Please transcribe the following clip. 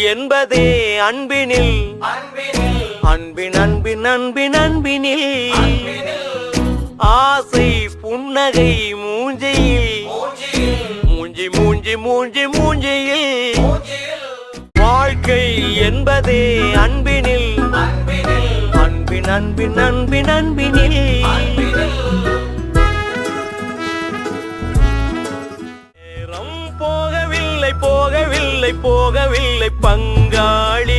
என்பதே அன்பினில் அன்பின் அன்பின் அன்பின் அன்பினில் ஆசை புன்னகை மூஞ்சியில் மூஞ்சி மூஞ்சி மூஞ்சி மூஞ்சியில் வாழ்க்கை என்பதே அன்பினில் அன்பின் அன்பின் அன்பின் அன்பினில் நேரம் போகவில்லை போகவில்லை போகவில்லை பங்காளி